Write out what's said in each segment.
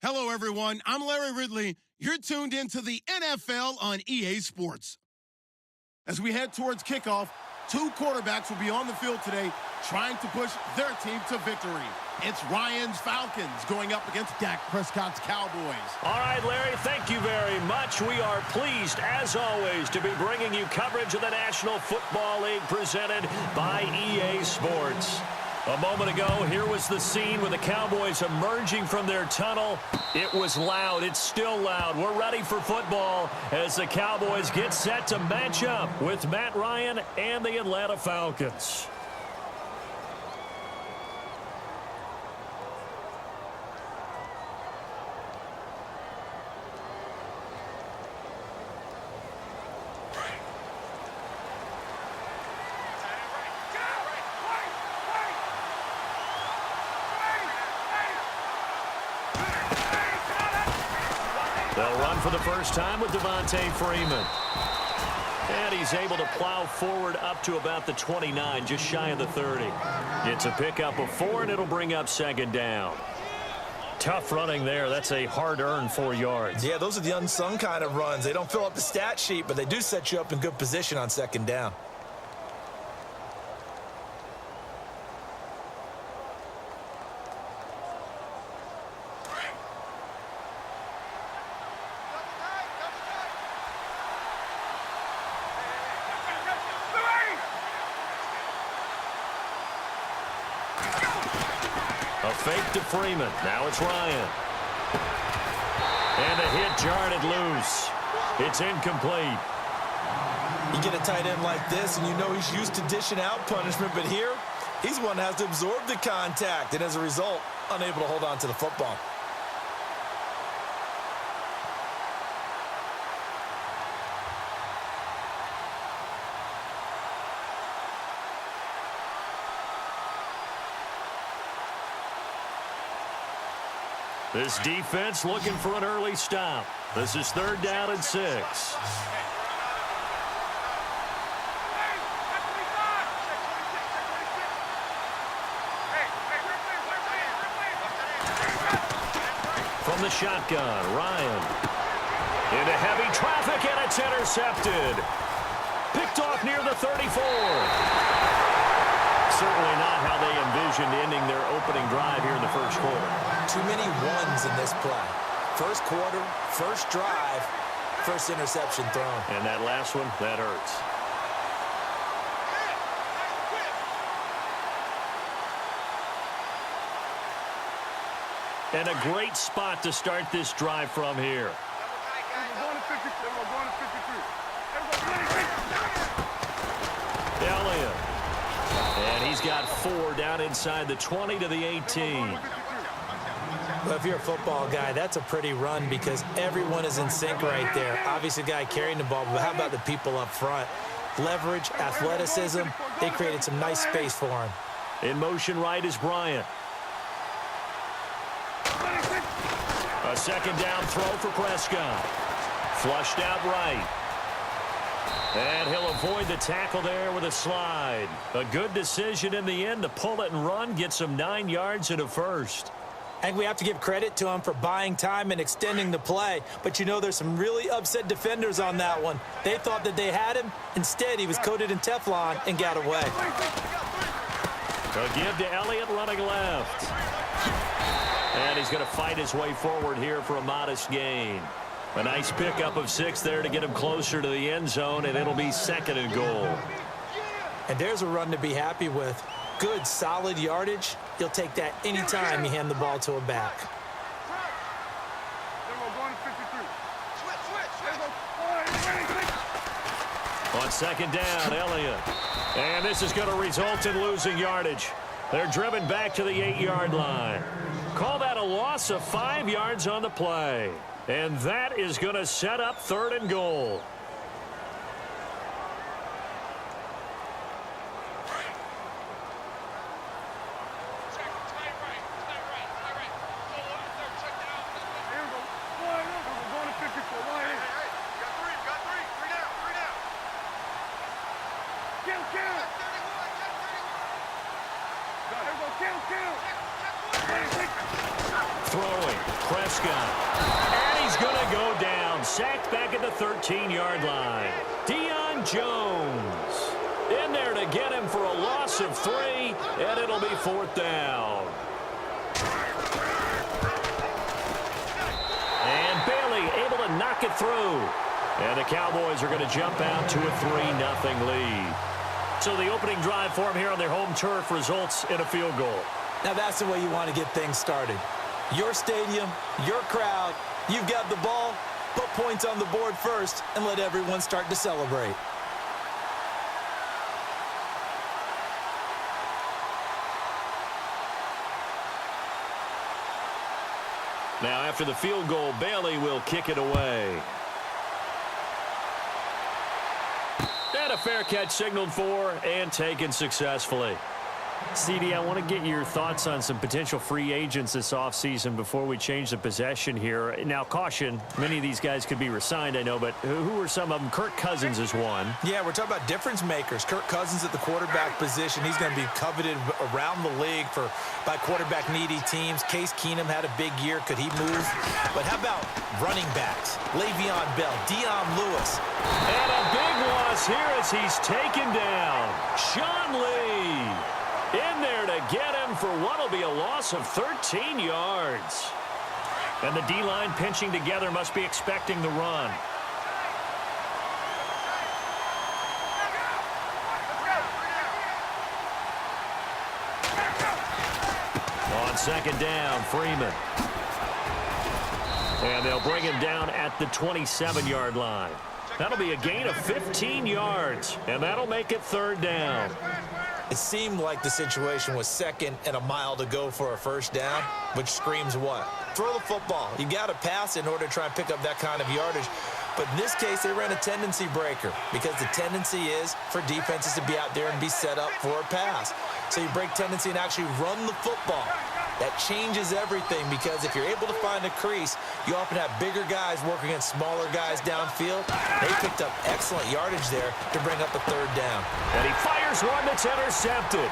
Hello, everyone. I'm Larry Ridley. You're tuned into the NFL on EA Sports. As we head towards kickoff, two quarterbacks will be on the field today trying to push their team to victory. It's Ryan's Falcons going up against Dak Prescott's Cowboys. All right, Larry, thank you very much. We are pleased, as always, to be bringing you coverage of the National Football League presented by EA Sports. A moment ago, here was the scene with the Cowboys emerging from their tunnel. It was loud. It's still loud. We're ready for football as the Cowboys get set to match up with Matt Ryan and the Atlanta Falcons. They'll run for the first time with Devontae Freeman. And he's able to plow forward up to about the 29, just shy of the 30. It's a pickup of 4, and it'll bring up second down. Tough running there. That's a hard-earned 4 yards. Yeah, those are the unsung kind of runs. They don't fill up the stat sheet, but they do set you up in good position on second down. A fake to Freeman. Now it's Ryan. And the hit jarred it loose. It's incomplete. You get a tight end like this, and you know he's used to dishing out punishment, but here, he's one that has to absorb the contact, and as a result, unable to hold on to the football. This defense looking for an early stop. This is 3rd down and 6. From the shotgun, Ryan. Into heavy traffic, and it's intercepted. Picked off near the 34. Certainly not how they envisioned ending their opening drive here in the first quarter. Too many ones in this play. First quarter, first drive, first interception thrown. And that last one, that hurts. And a great spot to start this drive from here. Elliott. And he's got 4 down inside the 20 to the 18. Well, if you're a football guy, that's a pretty run because everyone is in sync right there. Obviously, the guy carrying the ball, but how about the people up front? Leverage, athleticism, they created some nice space for him. In motion right is Bryant. A second down throw for Prescott. Flushed out right. And he'll avoid the tackle there with a slide. A good decision in the end to pull it and run, get some 9 yards and a first. I think we have to give credit to him for buying time and extending the play. But, you know, there's some really upset defenders on that one. They thought that they had him. Instead, he was coated in Teflon and got away. A give to Elliott running left. And he's going to fight his way forward here for a modest gain. A nice pickup of 6 there to get him closer to the end zone, and it'll be 2nd and goal. And there's a run to be happy with. Good, solid yardage. You'll take that anytime you hand the ball to a back. On 2nd down, Elliott. And this is going to result in losing yardage. They're driven back to the 8-yard line. Call that a loss of 5 yards on the play. And that is going to set up 3rd and goal. Throwing, Prescott. 13-yard line. Deion Jones in there to get him for a loss of 3, and it'll be 4th down. And Bailey able to knock it through. And the Cowboys are going to jump out to a 3-0 lead. So the opening drive for them here on their home turf results in a field goal. Now that's the way you want to get things started. Your stadium, your crowd, you've got the ball, put points on the board first, and let everyone start to celebrate. Now after the field goal, Bailey will kick it away. And a fair catch signaled for and taken successfully. CD, I want to get your thoughts on some potential free agents this offseason before we change the possession here. Now, caution, many of these guys could be re-signed, I know, but who are some of them? Kirk Cousins is one. Yeah, we're talking about difference makers. Kirk Cousins at the quarterback position. He's going to be coveted around the league by quarterback-needy teams. Case Keenum had a big year. Could he move? But how about running backs? Le'Veon Bell, Dion Lewis. And a big loss here as he's taken down. Sean Lee. In there to get him for what will be a loss of 13 yards. And the D-line pinching together must be expecting the run. On 2nd down, Freeman. And they'll bring him down at the 27-yard line. That'll be a gain of 15 yards, and that'll make it 3rd down. It seemed like the situation was 2nd and a mile to go for a 1st down, which screams what? Throw the football. You got to pass in order to try and pick up that kind of yardage. But in this case, they ran a tendency breaker because the tendency is for defenses to be out there and be set up for a pass. So you break tendency and actually run the football. That changes everything because if you're able to find a crease, you often have bigger guys working against smaller guys downfield. They picked up excellent yardage there to bring up a 3rd down. And he fires one that's intercepted.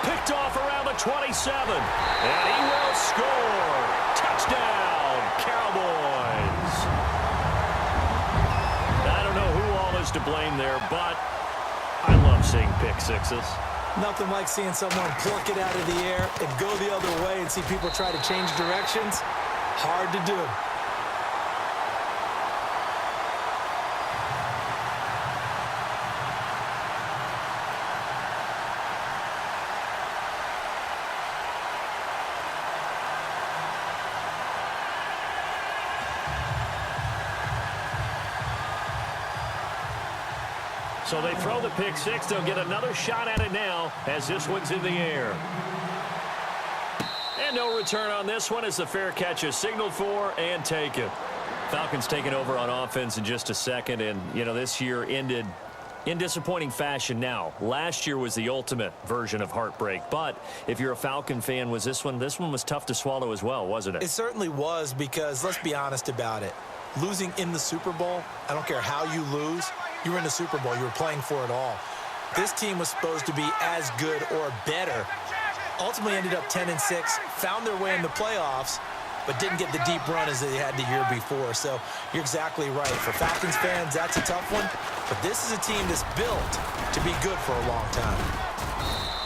Picked off around the 27. And he will score. Touchdown, Cowboys. I don't know who all is to blame there, but I love seeing pick sixes. Nothing like seeing someone pluck it out of the air and go the other way and see people try to change directions. Hard to do. So they throw the pick six. They'll get another shot at it now as this one's in the air. And no return on this one as the fair catch is signaled for and taken. Falcons taking over on offense in just a second. And, you know, this year ended in disappointing fashion now. Last year was the ultimate version of heartbreak. But if you're a Falcon fan, was this one was tough to swallow as well, wasn't it? It certainly was because, let's be honest about it, losing in the Super Bowl, I don't care how you lose, you were in the Super Bowl. You were playing for it all. This team was supposed to be as good or better. Ultimately ended up 10-6, found their way in the playoffs, but didn't get the deep run as they had the year before. So you're exactly right. For Falcons fans, that's a tough one. But this is a team that's built to be good for a long time.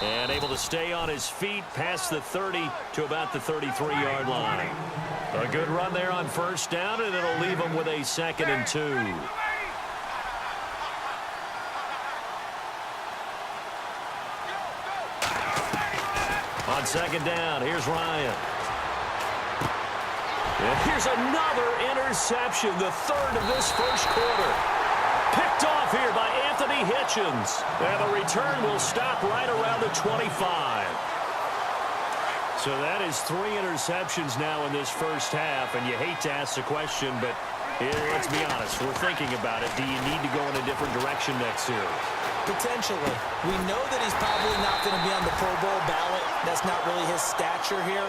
And able to stay on his feet past the 30 to about the 33-yard line. A good run there on 1st down, and it'll leave him with a 2nd and 2. On 2nd down, here's Ryan. And here's another interception, the 3rd of this 1st quarter. Picked off here by Anthony Hitchens. And the return will stop right around the 25. So that is 3 interceptions now in this 1st half. And you hate to ask the question, but let's be honest. We're thinking about it. Do you need to go in a different direction next year? Potentially. We know that he's probably not going to be on the Pro Bowl ballot. That's not really his stature here.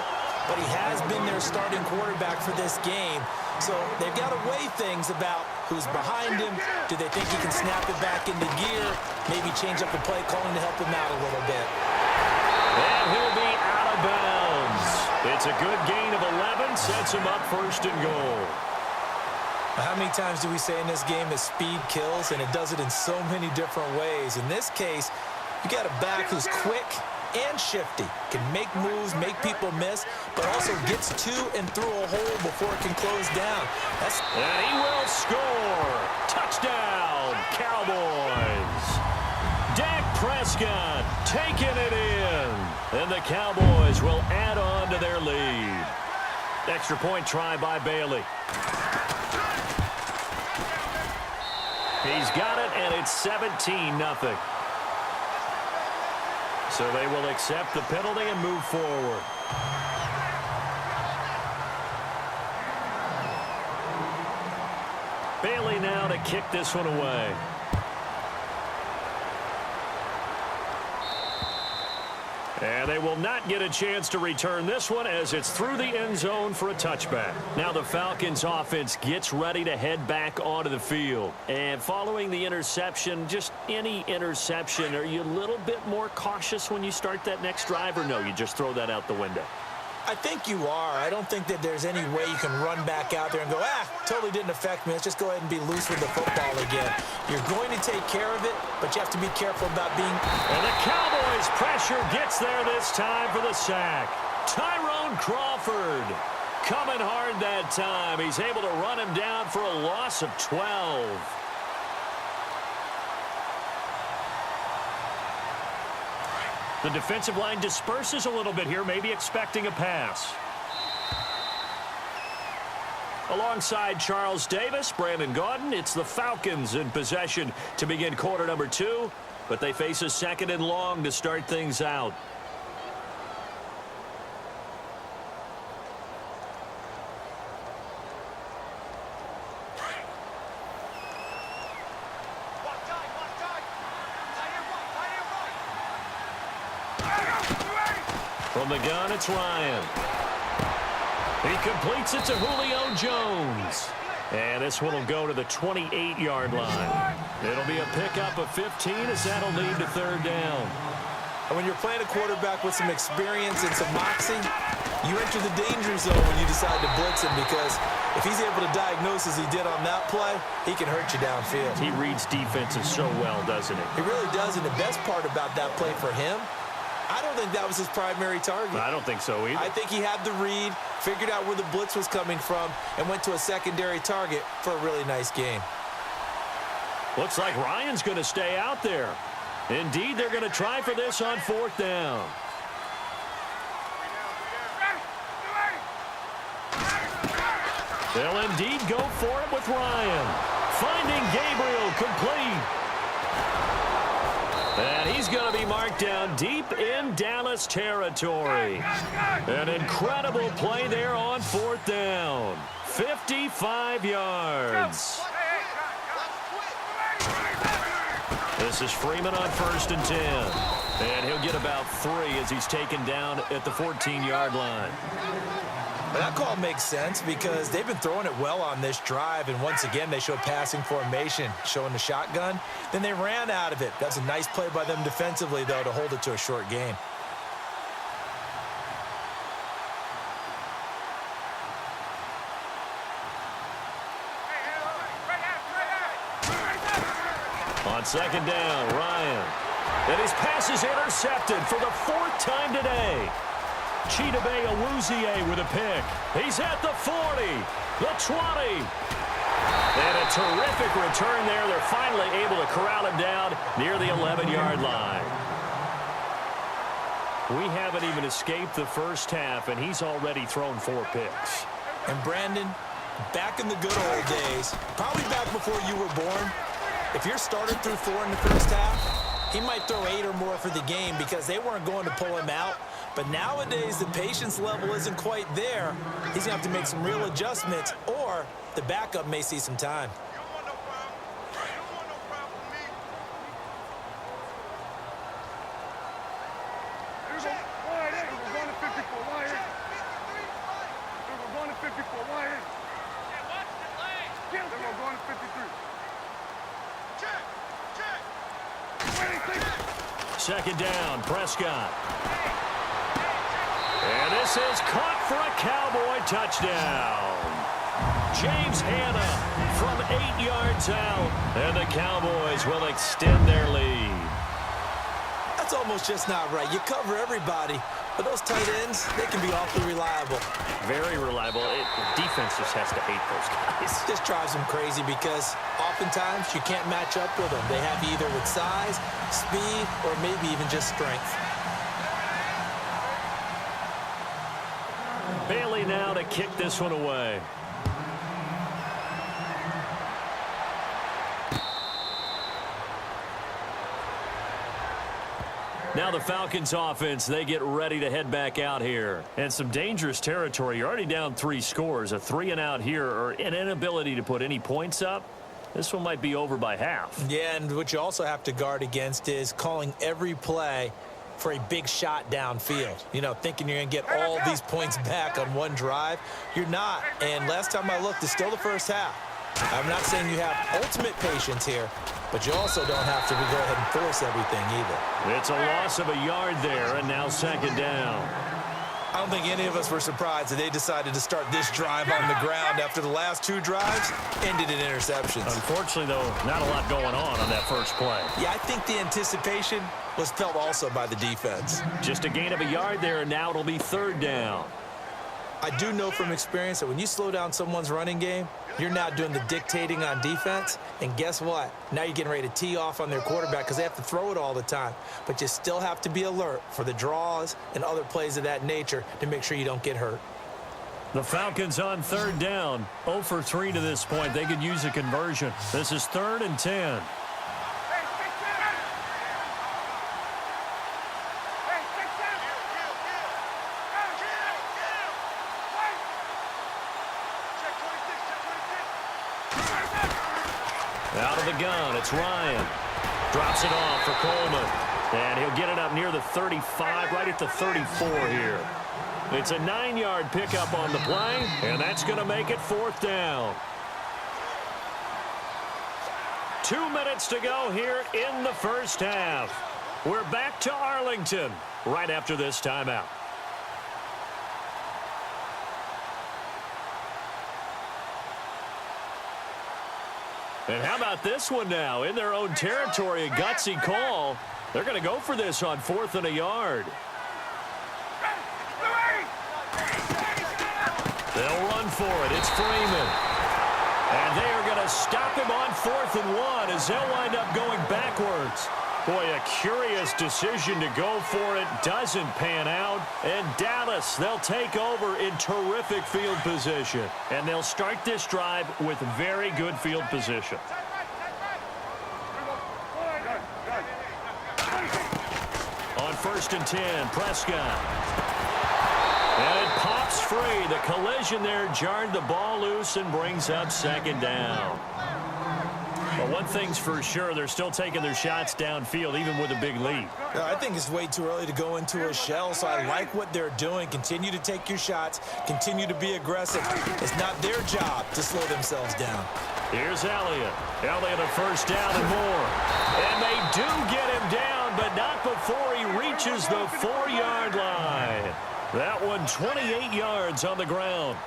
But he has been their starting quarterback for this game. So they've got to weigh things about who's behind him. Do they think he can snap it back into gear? Maybe change up the play calling to help him out a little bit. And he'll be out of bounds. It's a good gain of 11. Sets him up 1st and goal. How many times do we say in this game that speed kills, and it does it in so many different ways? In this case, you got a back who's quick and shifty, can make moves, make people miss, but also gets to and through a hole before it can close down. And he will score. Touchdown, Cowboys. Dak Prescott taking it in. And the Cowboys will add on to their lead. Extra point try by Bailey. He's got it, and it's 17-0. So they will accept the penalty and move forward. Bailey now to kick this one away. And they will not get a chance to return this one as it's through the end zone for a touchback. Now the Falcons offense gets ready to head back onto the field. And following the interception, just any interception, are you a little bit more cautious when you start that next drive, or no, you just throw that out the window? I think you are. I don't think that there's any way you can run back out there and go, totally didn't affect me. Let's just go ahead and be loose with the football again. You're going to take care of it, but you have to be careful about being... And the Cowboys pressure gets there this time for the sack. Tyrone Crawford coming hard that time. He's able to run him down for a loss of 12. The defensive line disperses a little bit here, maybe expecting a pass. Alongside Charles Davis, Brandon Gaudin, it's the Falcons in possession to begin quarter number 2, but they face a 2nd and long to start things out. From the gun, it's Ryan. He completes it to Julio Jones. And this one will go to the 28-yard line. It'll be a pickup of 15 as that'll lead to 3rd down. And when you're playing a quarterback with some experience and some moxie, you enter the danger zone when you decide to blitz him, because if he's able to diagnose as he did on that play, he can hurt you downfield. He reads defenses so well, doesn't he? He really does, and the best part about that play for him, I don't think that was his primary target. I don't think so either. I think he had the read, figured out where the blitz was coming from, and went to a secondary target for a really nice game. Looks like Ryan's going to stay out there. Indeed, they're going to try for this on 4th down. They'll indeed go for it with Ryan. Finding Gabriel complete. And he's going to be marked down deep in Dallas territory. An incredible play there on 4th down. 55 yards. This is Freeman on 1st and 10. And he'll get about 3 as he's taken down at the 14-yard line. That call makes sense because they've been throwing it well on this drive, and once again they show passing formation, showing the shotgun. Then they ran out of it. That's a nice play by them defensively, though, to hold it to a short gain. On 2nd down, Ryan. And his pass is intercepted for the 4th time today. Chidobe Awuzie with a pick. He's at the 40, the 20. And a terrific return there. They're finally able to corral him down near the 11-yard line. We haven't even escaped the first half, and he's already thrown 4 picks. And Brandon, back in the good old days, probably back before you were born, if you're started through 4 in the first half, he might throw 8 or more for the game because they weren't going to pull him out. But nowadays, the patience level isn't quite there. He's going to have to make some real adjustments, or the backup may see some time. Second down, Prescott. And this is caught for a Cowboy touchdown. James Hanna yards out, and the Cowboys will extend their lead. That's almost just not right. You cover everybody, but those tight ends, they can be awfully reliable. Very reliable. The defense just has to hate those guys. Just drives them crazy because oftentimes you can't match up with them. They have you either with size, speed, or maybe even just strength. Bailey now to kick this one away. Now the Falcons offense, they get ready to head back out here. And some dangerous territory. You're already down 3 scores. A 3-and-out here or an inability to put any points up. This one might be over by half. Yeah, and what you also have to guard against is calling every play for a big shot downfield. You know, thinking you're going to get all these points back on one drive. You're not. And last time I looked, it's still the first half. I'm not saying you have ultimate patience here, but you also don't have to go ahead and force everything either. It's a loss of a yard there, and now 2nd down. I don't think any of us were surprised that they decided to start this drive on the ground after the last 2 drives ended in interceptions. Unfortunately, though, not a lot going on that first play. Yeah, I think the anticipation was felt also by the defense. Just a gain of a yard there, and now it'll be 3rd down. I do know from experience that when you slow down someone's running game, you're now doing the dictating on defense. And guess what? Now you're getting ready to tee off on their quarterback because they have to throw it all the time. But you still have to be alert for the draws and other plays of that nature to make sure you don't get hurt. The Falcons on 3rd down. 0 for 3 to this point. They could use a conversion. This is 3rd and 10. Out of the gun, it's Ryan. Drops it off for Coleman. And he'll get it up near the 35, right at the 34 here. It's a 9-yard pickup on the play, and that's going to make it 4th down. 2 minutes to go here in the first half. We're back to Arlington right after this timeout. And how about this one now? In their own territory, a gutsy call. They're going to go for this on 4th and a yard. They'll run for it. It's Freeman. And they are going to stop him on 4th and 1 as they'll wind up going backwards. Boy, a curious decision to go for it. Doesn't pan out. And Dallas, they'll take over in terrific field position. And they'll start this drive with very good field position. On 1st and 10, Prescott. And it pops free. The collision there jarred the ball loose and brings up 2nd down. But one thing's for sure, they're still taking their shots downfield, even with a big lead. I think it's way too early to go into a shell, so I like what they're doing. Continue to take your shots. Continue to be aggressive. It's not their job to slow themselves down. Here's Elliott. Elliott a 1st down and more. And they do get him down, but not before he reaches the 4-yard line. That one 28 yards on the ground.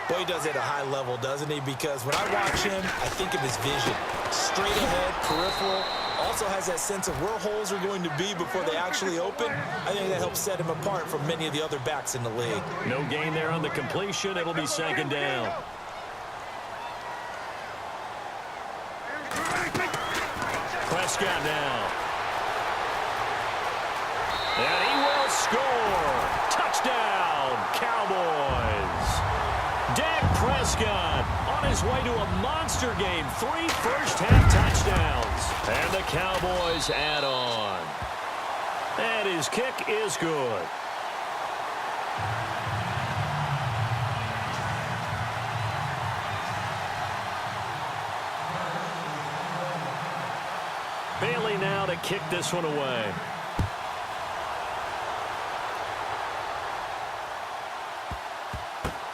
Boy, he does it at a high level, doesn't he? Because when I watch him, I think of his vision. Straight ahead, peripheral. Also has that sense of where holes are going to be before they actually open. I think that helps set him apart from many of the other backs in the league. No gain there on the completion. It'll be 2nd down. Prescott now. And he will score. Touchdown, Cowboys. Dak Prescott on his way to a monster game. 3 first-half touchdowns. And the Cowboys add on. And his kick is good. Bailey now to kick this one away.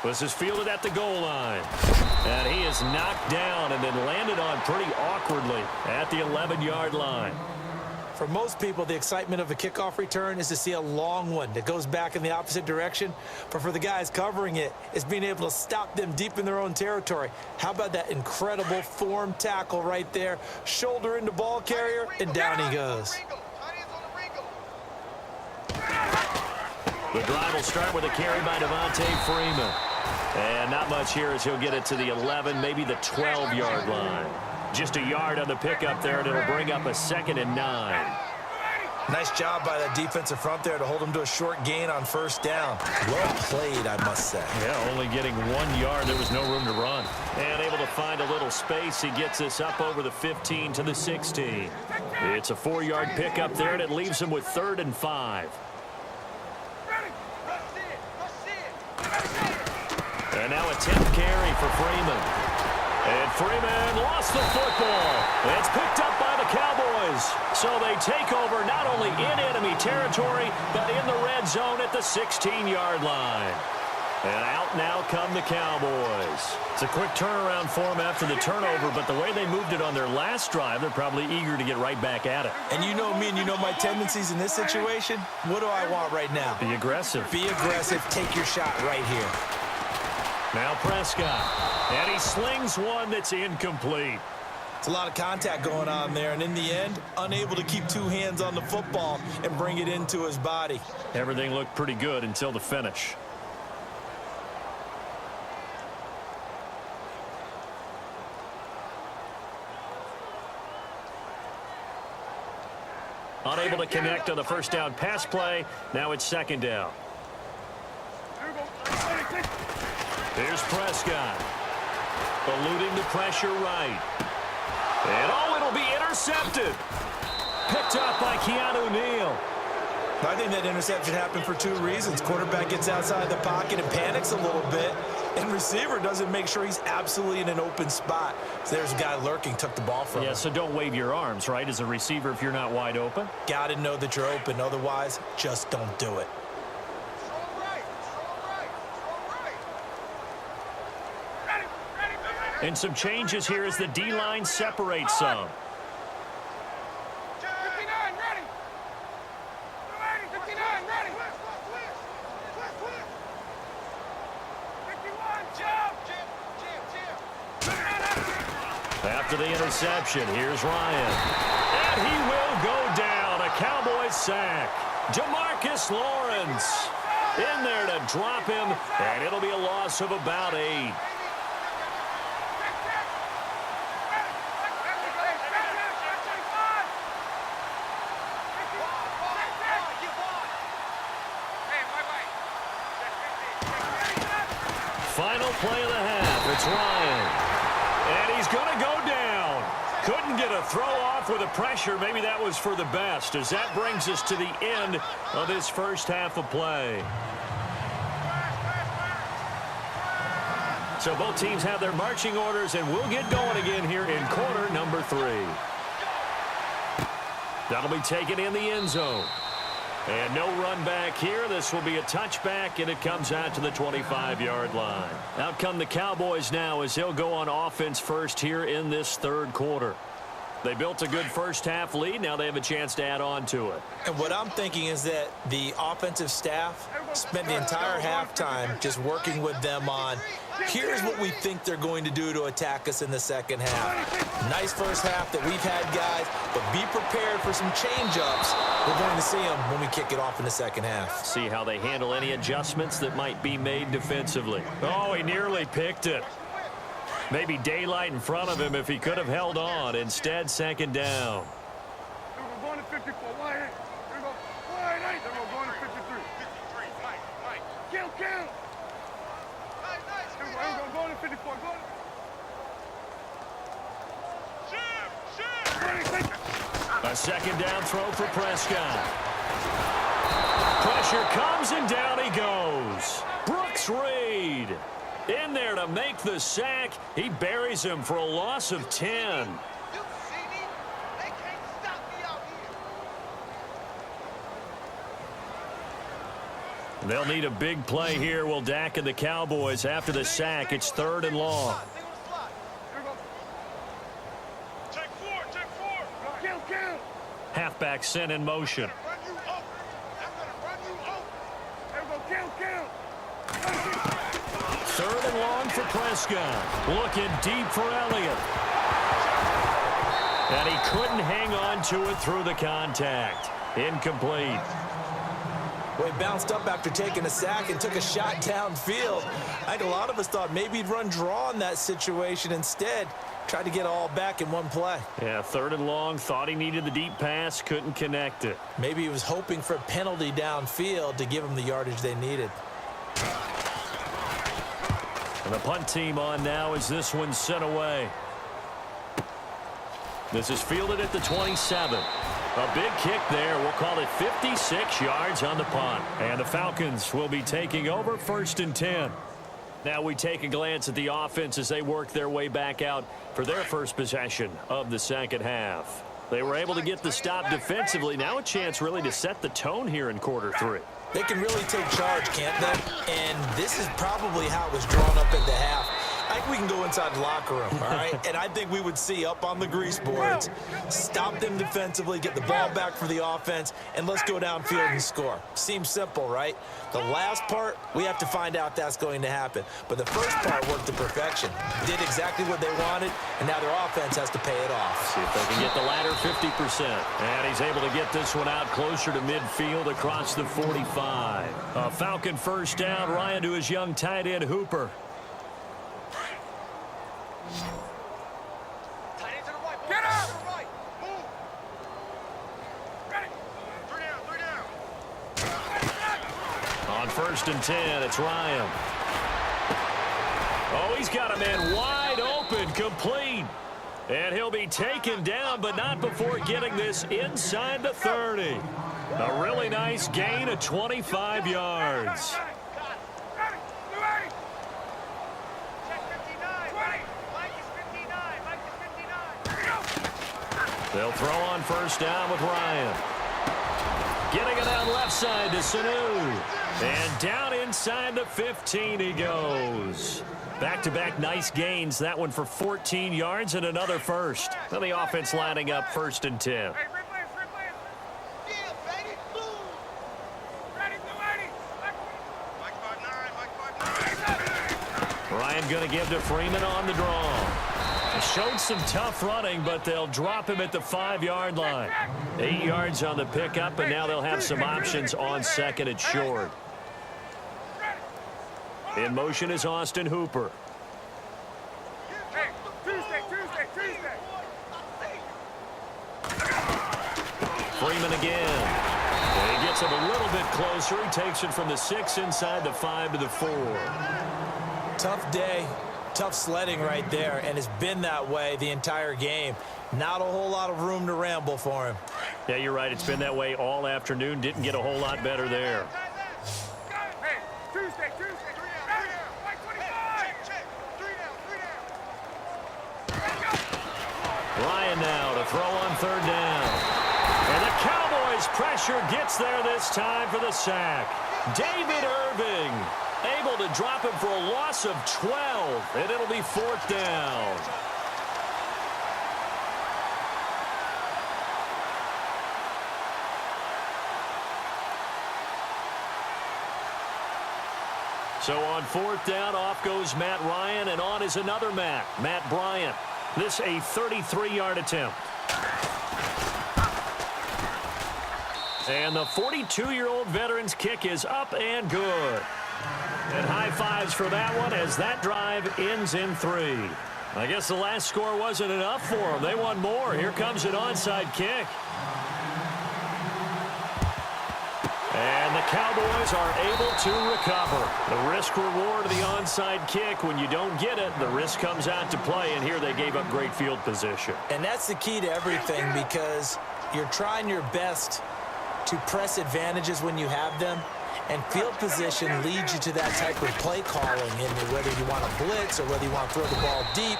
This is fielded at the goal line. And he is knocked down and then landed on pretty awkwardly at the 11-yard line. For most people, the excitement of a kickoff return is to see a long one that goes back in the opposite direction. But for the guys covering it, it's being able to stop them deep in their own territory. How about that incredible form tackle right there? Shoulder into ball carrier, and down he goes. The drive will start with a carry by Devontae Freeman. And not much here as he'll get it to the 11, maybe the 12-yard line. Just a yard on the pickup there, and it'll bring up a 2nd and 9. Nice job by that defensive front there to hold him to a short gain on first down. Well played, I must say. Yeah, only getting 1 yard. There was no room to run. And able to find a little space. He gets this up over the 15 to the 16. It's a 4-yard pickup there, and it leaves him with 3rd and 5. And now a 10th carry for Freeman. And Freeman lost the football. It's picked up by the Cowboys. So they take over not only in enemy territory, but in the red zone at the 16-yard line. And out now come the Cowboys. It's a quick turnaround for them after the turnover, but the way they moved it on their last drive, they're probably eager to get right back at it. And you know me and you know my tendencies in this situation. What do I want right now? Be aggressive. Be aggressive. Take your shot right here. Now Prescott, and he slings one that's incomplete. It's a lot of contact going on there, and in the end, unable to keep 2 hands on the football and bring it into his body. Everything looked pretty good until the finish. Unable to connect on the first down pass play. Now it's 2nd down. Here's Prescott. Eluding the pressure right. And it'll be intercepted. Picked up by Keanu Neal. I think that interception happened for 2 reasons. Quarterback gets outside the pocket and panics a little bit. And receiver doesn't make sure he's absolutely in an open spot. So there's a guy lurking, took the ball from him. Yeah, so don't wave your arms, right, as a receiver if you're not wide open. Got to know that you're open. Otherwise, just don't do it. And some changes here as the D-line separates some. 59, ready. 59, ready. 51, jump. After the interception, here's Ryan. And he will go down. A Cowboys sack. Demarcus Lawrence in there to drop him, and it'll be a loss of about 8. Final play of the half. It's Ryan. And he's going to go down. Couldn't get a throw off with the pressure. Maybe that was for the best, as that brings us to the end of this first half of play. So both teams have their marching orders, and we'll get going again here in quarter number 3. That'll be taken in the end zone. And no run back here. This will be a touchback, and it comes out to the 25-yard line. Out come the Cowboys now as they'll go on offense first here in this 3rd quarter. They built a good first-half lead. Now they have a chance to add on to it. And what I'm thinking is that the offensive staff spent the entire halftime just working with them on, here's what we think they're going to do to attack us in the second half. Nice first half that we've had, guys, but be prepared for some change-ups. We're going to see them when we kick it off in the second half. See how they handle any adjustments that might be made defensively. Oh, he nearly picked it. Maybe daylight in front of him if he could have held on. Instead, 2nd down. We're going to 54. Wide 8. Here we go. Wide 8. Then we're going to 53. 53. Mike. Kill. Nice. Here we go. We're going to 54. Go. A 2nd down throw for Prescott. Pressure comes, and down he goes. Brooks Reed in there to make the sack. He buries him for a loss of 10. They'll need a big play here. Will Dak and the Cowboys after the sack. It's 3rd and long. Halfback sent in motion. Third and long for Prescott. Looking deep for Elliott. And he couldn't hang on to it through the contact. Incomplete. Well, he bounced up after taking a sack and took a shot downfield. I think a lot of us thought maybe he'd run draw in that situation. Instead, tried to get it all back in one play. Yeah, third and long. Thought he needed the deep pass. Couldn't connect it. Maybe he was hoping for a penalty downfield to give him the yardage they needed. And the punt team on now as this one's sent away. This is fielded at the 27. A big kick there. We'll call it 56 yards on the punt. And the Falcons will be taking over 1st and 10. Now we take a glance at the offense as they work their way back out for their first possession of the second half. They were able to get the stop defensively. Now a chance really to set the tone here in quarter 3. They can really take charge, can't they? And this is probably how it was drawn up in the half. I think we can go inside the locker room, all right? And I think we would see up on the grease boards, stop them defensively, get the ball back for the offense, and let's go downfield and score. Seems simple, right? The last part, we have to find out that's going to happen. But the first part worked to perfection. Did exactly what they wanted, and now their offense has to pay it off. See if they can get the latter 50%. And he's able to get this one out closer to midfield across the 45. A Falcon first down. Ryan to his young tight end, Hooper. Get up! Move! Ready! 3 down. On 1st and 10, it's Ryan. Oh, he's got a man wide open, complete. And he'll be taken down, but not before getting this inside the 30. A really nice gain of 25 yards. They'll throw on first down with Ryan. Getting it down left side to Sanu. And down inside the 15 he goes. Back-to-back nice gains. That one for 14 yards and another first. Then the offense lining up 1st and 10. Ryan going to give to Freeman on the draw. Showed some tough running, but they'll drop him at the 5-yard line. 8 yards on the pickup, and now they'll have some options on 2nd and short. In motion is Austin Hooper. Freeman again. And he gets him a little bit closer. He takes it from the 6 inside the 5 to the 4. Tough day. Tough sledding right there, and it's been that way the entire game. Not a whole lot of room to ramble for him. Yeah, you're right. It's been that way all afternoon. Didn't get a whole lot better there. Hey, Tuesday. 3 down. 25. Ryan now to throw on 3rd down. And the Cowboys pressure gets there this time for the sack. David Irving able to drop him for a loss of 12, and it'll be 4th down. So on 4th down, off goes Matt Ryan, and on is another Matt Bryant. This a 33-yard attempt. And the 42-year-old veteran's kick is up and good. And high fives for that one as that drive ends in 3. I guess the last score wasn't enough for them. They want more. Here comes an onside kick. And the Cowboys are able to recover. The risk-reward of the onside kick, when you don't get it, the risk comes out to play, and here they gave up great field position. And that's the key to everything, because you're trying your best to press advantages when you have them, and field position leads you to that type of play calling, in whether you want to blitz or whether you want to throw the ball deep.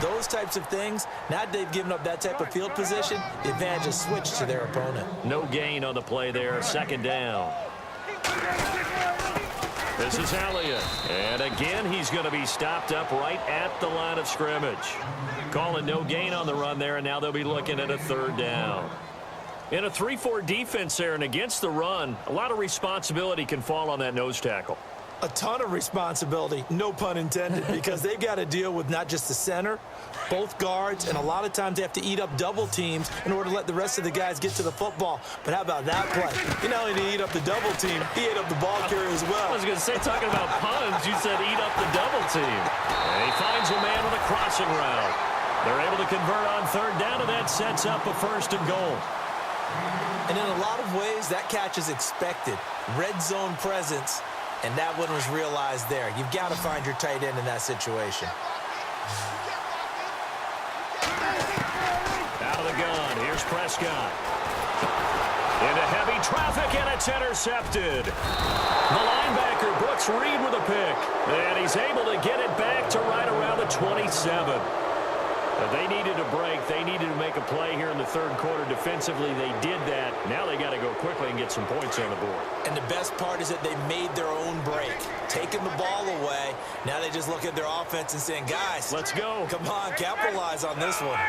Those types of things, now that they've given up that type of field position, the advantage is switched to their opponent. No gain on the play there, 2nd down. This is Elliott. And again, he's going to be stopped up right at the line of scrimmage. Calling no gain on the run there, and now they'll be looking at a 3rd down. In a 3-4 defense there and against the run, a lot of responsibility can fall on that nose tackle. A ton of responsibility, no pun intended, because they've got to deal with not just the center, both guards, and a lot of times they have to eat up double teams in order to let the rest of the guys get to the football. But how about that play? He not only did he eat up the double team, he ate up the ball carrier as well. I was going to say, talking about puns, you said eat up the double team. And he finds a man on a crossing route. They're able to convert on third down, and that sets up a 1st and goal. And in a lot of ways, that catch is expected. Red zone presence. And that one was realized there. You've got to find your tight end in that situation. Out of the gun. Here's Prescott. Into heavy traffic, and it's intercepted. The linebacker, Brooks Reed, with a pick. And he's able to get it back to right around the 27. They needed a break. They needed to make a play here in the 3rd quarter defensively. They did that. Now they got to go quickly and get some points on the board. And the best part is that they made their own break, taking the ball away. Now they just look at their offense and saying, guys, let's go. Come on, capitalize on this one.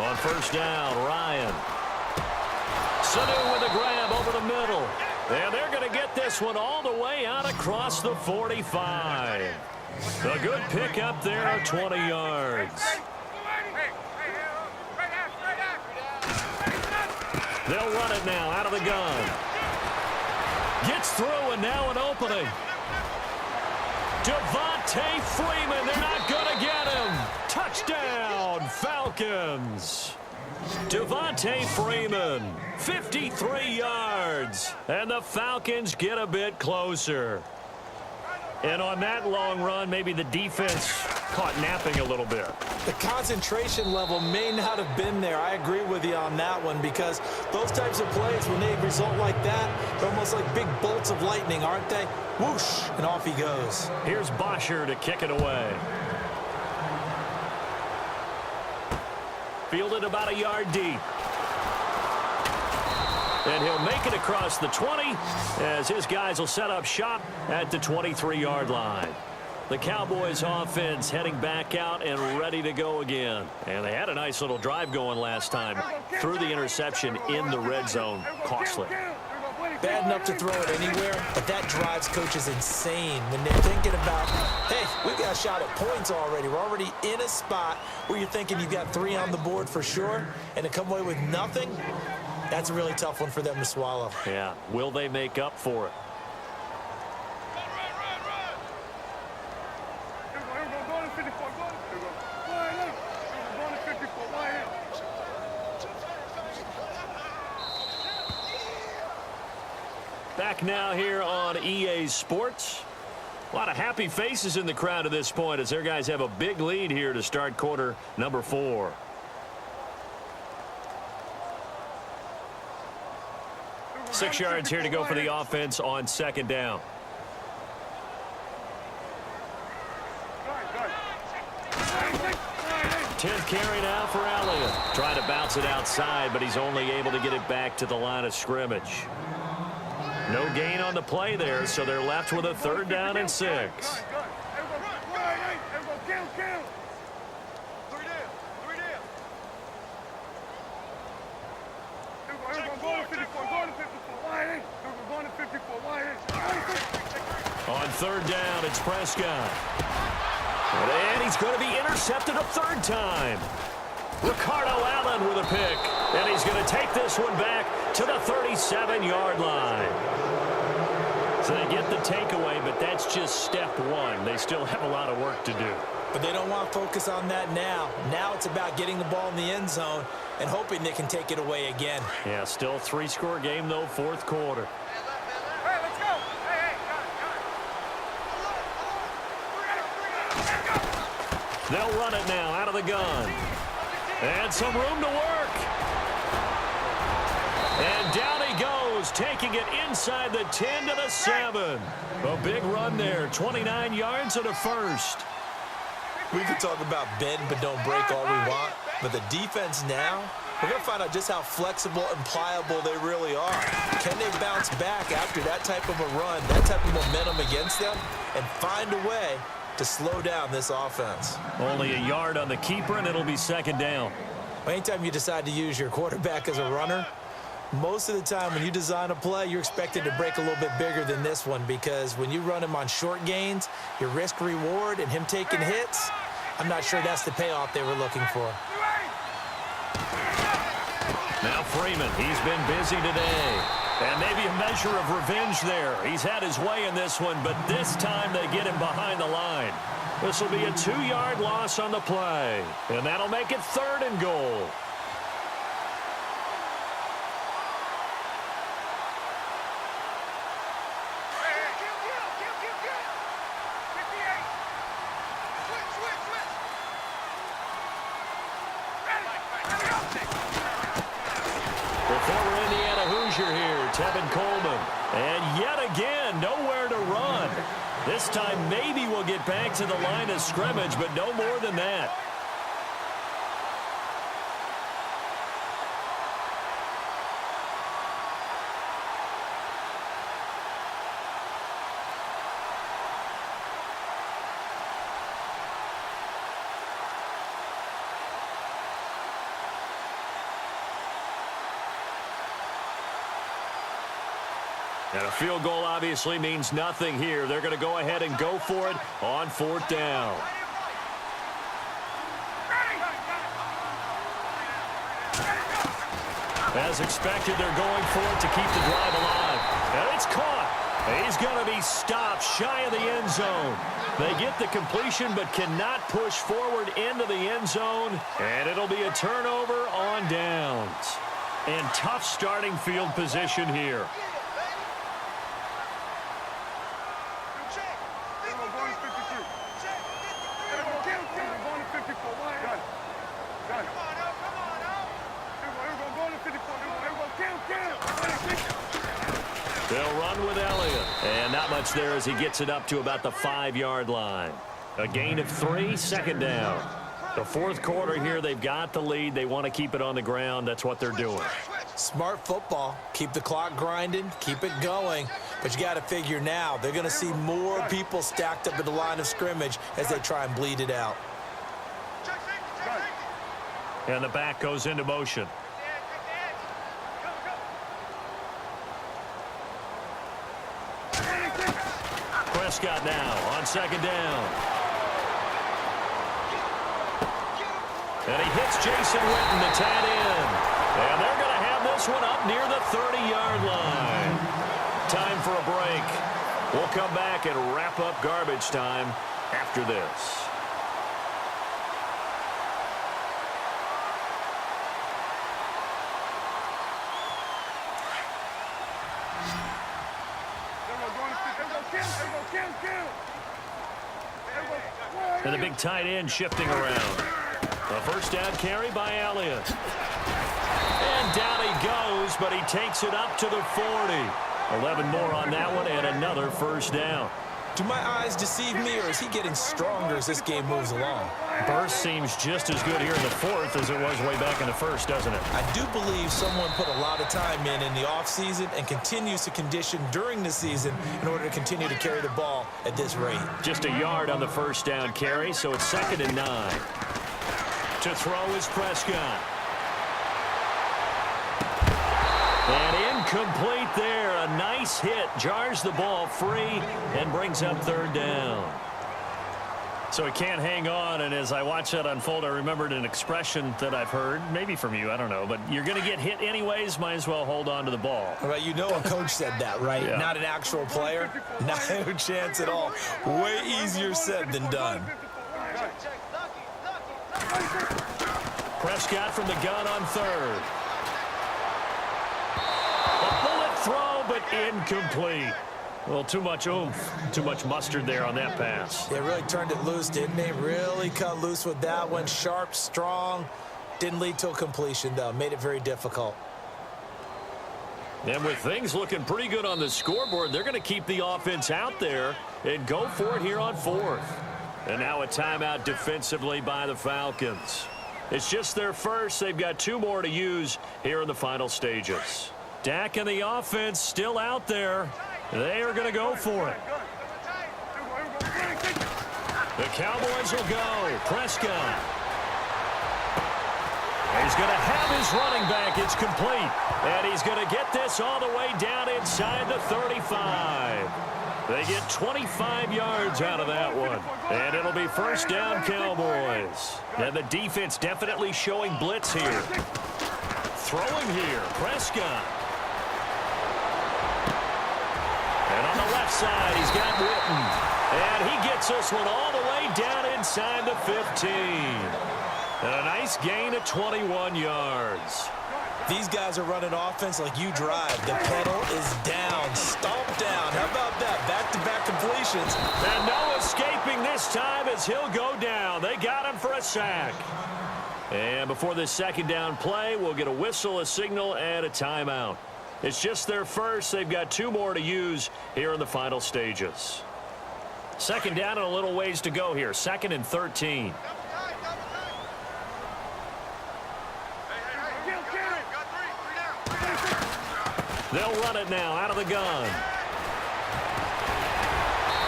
On 1st down, Ryan. Sanu with a grab over the middle. And they're going to get this one all the way out across the 45. A good pick up there, 20 yards. They'll run it now out of the gun. Gets through, and now an opening. Devontae Freeman, they're not going to get him. Touchdown, Falcons. Devontae Freeman, 53 yards, and the Falcons get a bit closer. And on that long run, maybe the defense caught napping a little bit. The concentration level may not have been there. I agree with you on that one, because those types of plays, when they result like that, they're almost like big bolts of lightning, aren't they? Whoosh, and off he goes. Here's Bosher to kick it away. Fielded about a yard deep. And he'll make it across the 20 as his guys will set up shop at the 23-yard line. The Cowboys offense heading back out and ready to go again. And they had a nice little drive going last time. Threw the interception in the red zone. Costly. Bad enough to throw it anywhere, but that drives coaches insane when they're thinking about, hey, we got a shot at points already. We're already in a spot where you're thinking you've got 3 on the board for sure, and to come away with nothing, that's a really tough one for them to swallow. Yeah, will they make up for it? Back now here on EA Sports. A lot of happy faces in the crowd at this point as their guys have a big lead here to start quarter number 4. Six yards here to go for the offense on 2nd down. Tenth carry now for Elliott. Trying to bounce it outside, but he's only able to get it back to the line of scrimmage. No gain on the play there, so they're left with a 3rd down and 6. On 3rd down, it's Prescott. And he's going to be intercepted a 3rd time. Ricardo Allen with a pick. And he's going to take this one back to the 37-yard line. So they get the takeaway, but that's just step 1. They still have a lot of work to do. But they don't want to focus on that now. Now it's about getting the ball in the end zone and hoping they can take it away again. Yeah, still 3-score game, though, 4th quarter. Hey, let's go. Hey, They'll run it now out of the gun. And some room to work. And down he goes, taking it inside the 10 to the 7. A big run there, 29 yards and a 1st. We can talk about bend but don't break all we want, but the defense now, We're going to find out just how flexible and pliable they really are. Can they bounce back after that type of a run, that type of momentum against them, and find a way to slow down this offense? Only a yard on the keeper, and it'll be second down. Anytime you decide to use your quarterback as a runner, most of the time when you design a play, you're expected to break a little bit bigger than this one, because when you run him on short gains, your risk-reward and him taking hits, I'm not sure that's the payoff they were looking for. Now Freeman, he's been busy today. And maybe a measure of revenge there. He's had his way in this one, but this time they get him behind the line. This will be a 2-yard loss on the play. And that'll make it 3rd and goal. And yet again, nowhere to run. This time maybe we'll get back to the line of scrimmage, but no more than that. And a field goal obviously means nothing here. They're going to go ahead and go for it on 4th down. As expected, they're going for it to keep the drive alive. And it's caught. He's going to be stopped shy of the end zone. They get the completion but cannot push forward into the end zone. And it'll be a turnover on downs. And tough starting field position here. They'll run with Elliott. And not much there as he gets it up to about the 5-yard line. A gain of 3, 2nd down. The 4th quarter here, they've got the lead. They want to keep it on the ground. That's what they're doing. Smart football. Keep the clock grinding. Keep it going. But you got to figure now they're going to see more people stacked up at the line of scrimmage as they try and bleed it out. And the back goes into motion. Prescott now on 2nd down. And he hits Jason Witten, the tight end. And they're going to have this one up near the 30-yard line. Time for a break. We'll come back and wrap up garbage time after this. And the big tight end shifting around. A 1st down carry by Elliott. And down he goes, but he takes it up to the 40. 11 more on that one and another 1st down. Do my eyes deceive me, or is he getting stronger as this game moves along? Burst seems just as good here in the 4th as it was way back in the 1st, doesn't it? I do believe someone put a lot of time in the offseason and continues to condition during the season in order to continue to carry the ball at this rate. Just a yard on the 1st down carry, so it's 2nd and 9. To throw is Prescott. And incomplete there. A nice hit. Jars the ball free and brings up 3rd down. So he can't hang on, and as I watch that unfold, I remembered an expression that I've heard, maybe from you, I don't know, but you're going to get hit anyways, might as well hold on to the ball. Well, you know a coach said that, right? Yeah. Not an actual player. No chance at all. Way easier said than done. Prescott from the gun on 3rd. A bullet throw, but incomplete. Well, too much oomph, too much mustard there on that pass. They really turned it loose, didn't they? Really cut loose with that one. Sharp, strong. Didn't lead to a completion, though. Made it very difficult. And with things looking pretty good on the scoreboard, they're going to keep the offense out there and go for it here on 4th. And now a timeout defensively by the Falcons. It's just their first. They've got 2 more to use here in the final stages. Dak and the offense still out there. They are going to go for it. The Cowboys will go. Prescott. He's going to have his running back. It's complete. And he's going to get this all the way down inside the 35. They get 25 yards out of that one. And it'll be first down, Cowboys. And the defense definitely showing blitz here. Throwing here, Prescott. And on the left side, he's got Witten. And he gets this one all the way down inside the 15. And a nice gain of 21 yards. These guys are running offense like you drive. The pedal is down, stomp down. How about that? Back-to-back completions. And no escaping this time as he'll go down. They got him for a sack. And before this second down play, we'll get a whistle, a signal, and a timeout. It's just their first. They've got 2 more to use here in the final stages. Second down and a little ways to go here. 2nd and 13. They'll run it now out of the gun.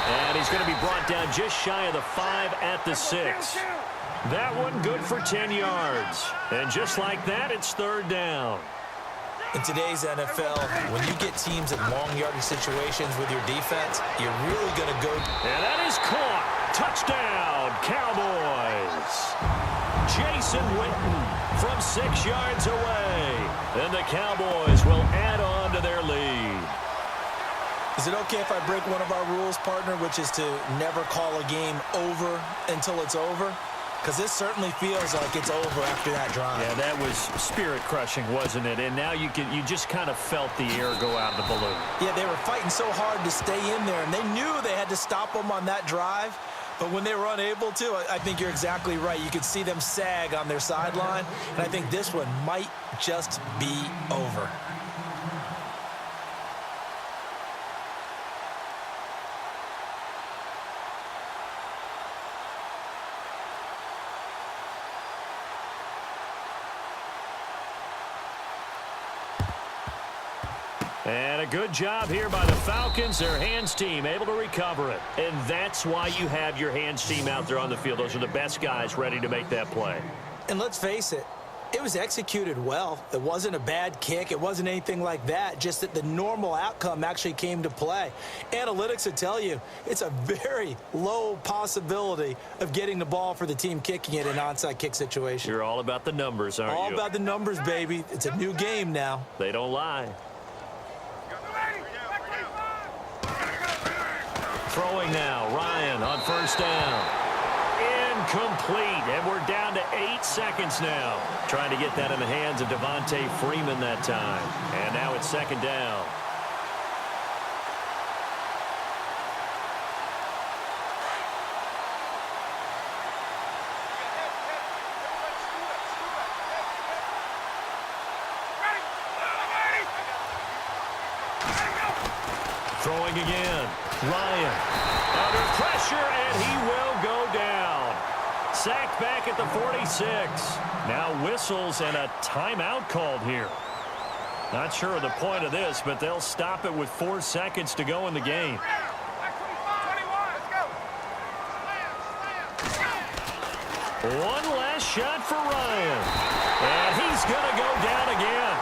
And he's going to be brought down just shy of the 5 at the 6. That one good for 10 yards. And just like that, it's 3rd down. In today's NFL, when you get teams in long yardage situations with your defense, you're really going to go. And that is caught. Touchdown, Cowboys. Jason Witten from 6 yards away. And the Cowboys will add on to their lead. Is it okay if I break one of our rules, partner, which is to never call a game over until it's over? Because this certainly feels like it's over after that drive. Yeah, that was spirit-crushing, wasn't it? And now you just kind of felt the air go out of the balloon. Yeah, they were fighting so hard to stay in there, and they knew they had to stop them on that drive. But when they were unable to, I think you're exactly right. You could see them sag on their sideline, and I think this one might just be over. And a good job here by the Falcons, their hands team, able to recover it. And that's why you have your hands team out there on the field. Those are the best guys ready to make that play. And let's face it, it was executed well. It wasn't a bad kick. It wasn't anything like that, just that the normal outcome actually came to play. Analytics would tell you it's a very low possibility of getting the ball for the team kicking it in an onside kick situation. You're all about the numbers, aren't you? All about the numbers, baby. It's a new game now. They don't lie. Throwing now, Ryan on first down. Incomplete, and we're down to 8 seconds now. Trying to get that in the hands of Devontae Freeman that time. And now it's 2nd down. Throwing again. Ryan under pressure, and he will go down. Sacked back at the 46. Now whistles and a timeout called here. Not sure of the point of this, but they'll stop it with 4 seconds to go in the game. One last shot for Ryan. And he's going to go down again.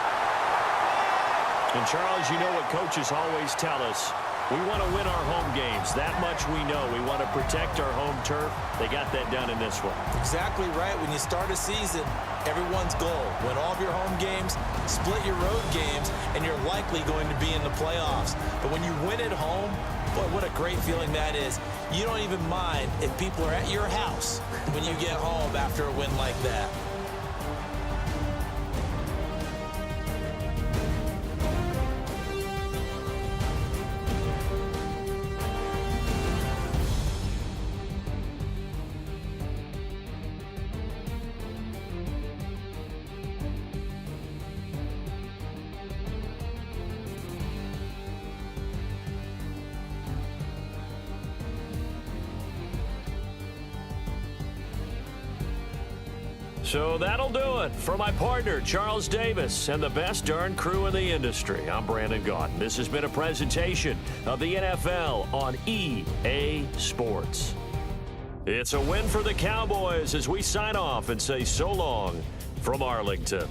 And Charles, you know what coaches always tell us. We want to win our home games. That much we know. We want to protect our home turf. They got that done in this one. Exactly right. When you start a season, everyone's goal, win all of your home games, split your road games, and you're likely going to be in the playoffs. But when you win at home, boy, what a great feeling that is. You don't even mind if people are at your house when you get home after a win like that. So that'll do it. For my partner, Charles Davis, and the best darn crew in the industry, I'm Brandon Gaudin. This has been a presentation of the NFL on EA Sports. It's a win for the Cowboys as we sign off and say so long from Arlington.